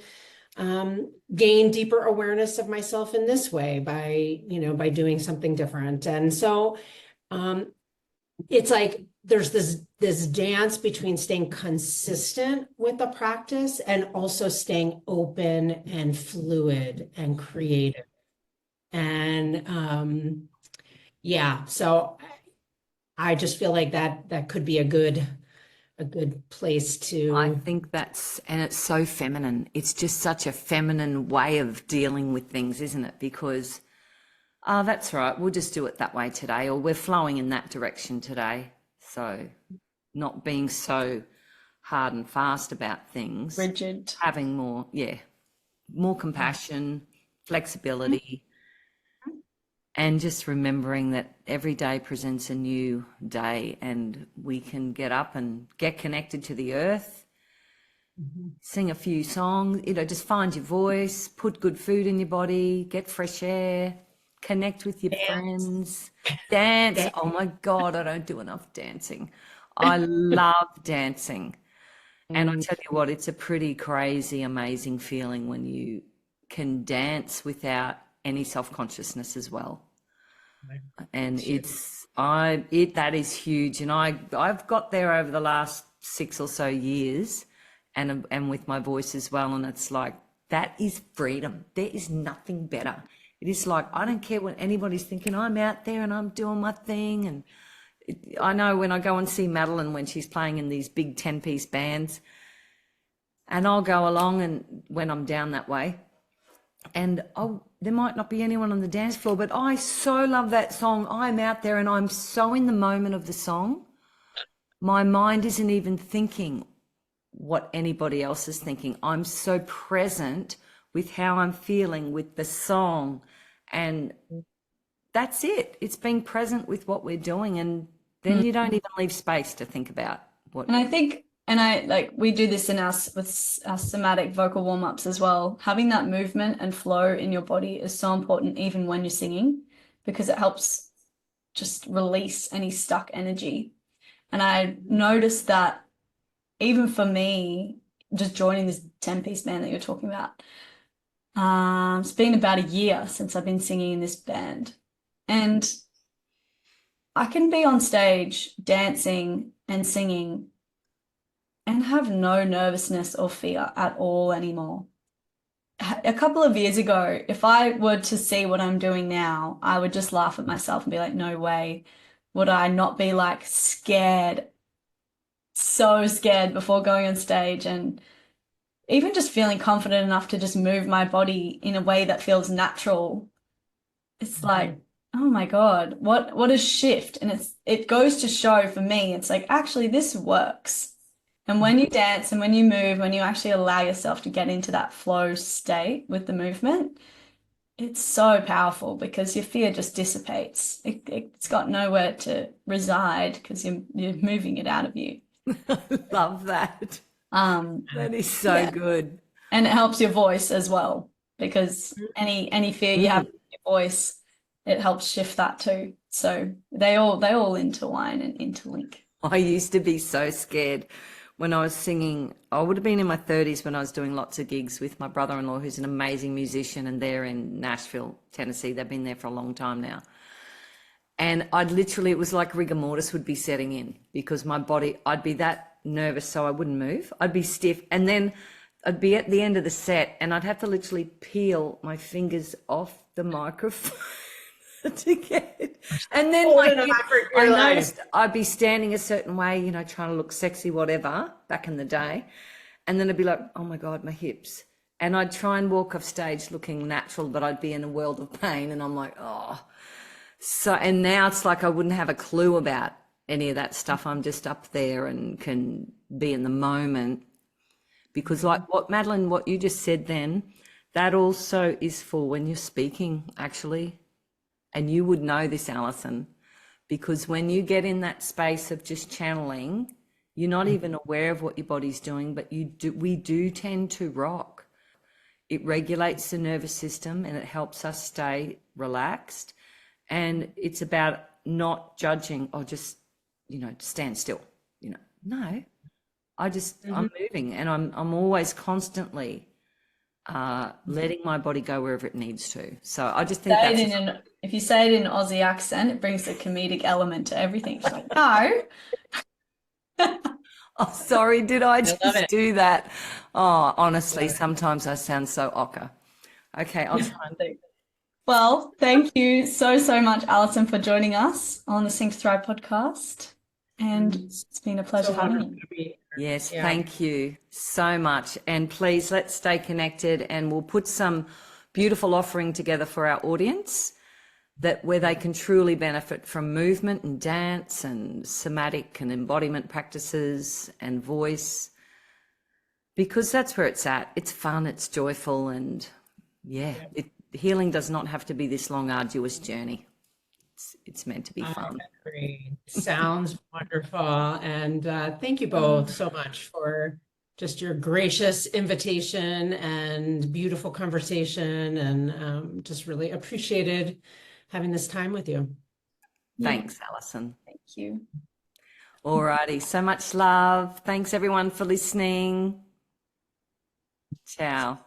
gain deeper awareness of myself in this way by doing something different. And so it's like there's this dance between staying consistent with the practice and also staying open and fluid and creative. And yeah, so I just feel like that could be a good place I to. think and it's so feminine. It's just such a feminine way of dealing with things, isn't it? Because, oh, that's right, we'll just do it that way today, or we're flowing in that direction today. So not being so hard and fast about things, Rigid. having more compassion, flexibility, and just remembering that every day presents a new day, and we can get up and get connected to the earth, Mhm. sing a few songs, just find your voice, put good food in your body, get fresh air, connect with your Dance, friends, dance. dance. Oh my God, I don't do enough dancing. I love dancing. And I Mm. tell you what, it's a pretty crazy, amazing feeling when you can dance without any self-consciousness as well. And that is huge. And I've got there over the last 6 or so years, and with my voice as well. And it's like, that is freedom. There is nothing better. It is like, I don't care what anybody's thinking. I'm out there and I'm doing my thing. And I know when I go and see Madeline when she's playing in these big 10-piece bands, and I'll go along, and when I'm down that way, and there might not be anyone on the dance floor, but I so love that song. I'm out there and I'm so in the moment of the song. My mind isn't even thinking what anybody else is thinking. I'm so present with how I'm feeling with the song, and that's it. It's being present with what we're doing, and then you don't even leave space to think about what. And I think, and I like, we do this with our somatic vocal warm-ups as well. Having that movement and flow in your body is so important, even when you're singing, because it helps just release any stuck energy. And I noticed that even for me, just joining this 10-piece band that you're talking about, it's been about a year since I've been singing in this band. And I can be on stage dancing and singing and have no nervousness or fear at all anymore. A couple of years ago, if I were to see what I'm doing now, I would just laugh at myself and be like, no way would I not be like scared, so scared before going on stage, and even just feeling confident enough to just move my body in a way that feels natural. It's like, oh my God, what a shift. And it goes to show for me, it's like, actually, this works. And when you dance and when you move, when you actually allow yourself to get into that flow state with the movement, it's so powerful because your fear just dissipates. It's got nowhere to reside because you're moving it out of you. Love that. That is so Yeah. good. And it helps your voice as well, because any fear you have in your voice, it helps shift that too. So they all intertwine and interlink. I used to be so scared when I was singing. I would have been in my 30s when I was doing lots of gigs with my brother-in-law, who's an amazing musician, and they're in Nashville, Tennessee. They've been there for a long time now. And it was like rigor mortis would be setting in, because my body, I'd be that nervous, so I wouldn't move. I'd be stiff. And then I'd be at the end of the set and I'd have to literally peel my fingers off the microphone to get it. And then I noticed I'd be standing a certain way, trying to look sexy, whatever, back in the day. And then I'd be like, oh my God, my hips. And I'd try and walk off stage looking natural, but I'd be in a world of pain. And I'm like, oh. So, and now it's like I wouldn't have a clue about any of that stuff. I'm just up there and can be in the moment. Because like Madeline, what you just said then, that also is for when you're speaking, actually. And you would know this, Alison, because when you get in that space of just channeling, you're not even aware of what your body's doing, but we do tend to rock. It regulates the nervous system and it helps us stay relaxed. And it's about not judging or just, stand still, no, I'm moving, and I'm always constantly letting my body go wherever it needs to. So I just think if you say it in an Aussie accent, it brings a comedic element to everything. It's like, no. Oh, sorry, did I just do that? Oh, honestly, sometimes I sound so ochre. Okay, I'll try and do. Well, thank you so much, Alison, for joining us on the Sing to Thrive podcast. And it's been a pleasure having you. Yes, thank you so much. And please, let's stay connected, and we'll put some beautiful offering together for our audience where they can truly benefit from movement and dance and somatic and embodiment practices and voice, because that's where it's at. It's fun, it's joyful, and healing does not have to be this long, arduous journey. It's meant to be fun. Sounds wonderful. And thank you both so much for just your gracious invitation and beautiful conversation, and just really appreciated having this time with you. Thanks, Alison. Thank you. Alrighty, so much love. Thanks everyone for listening. Ciao.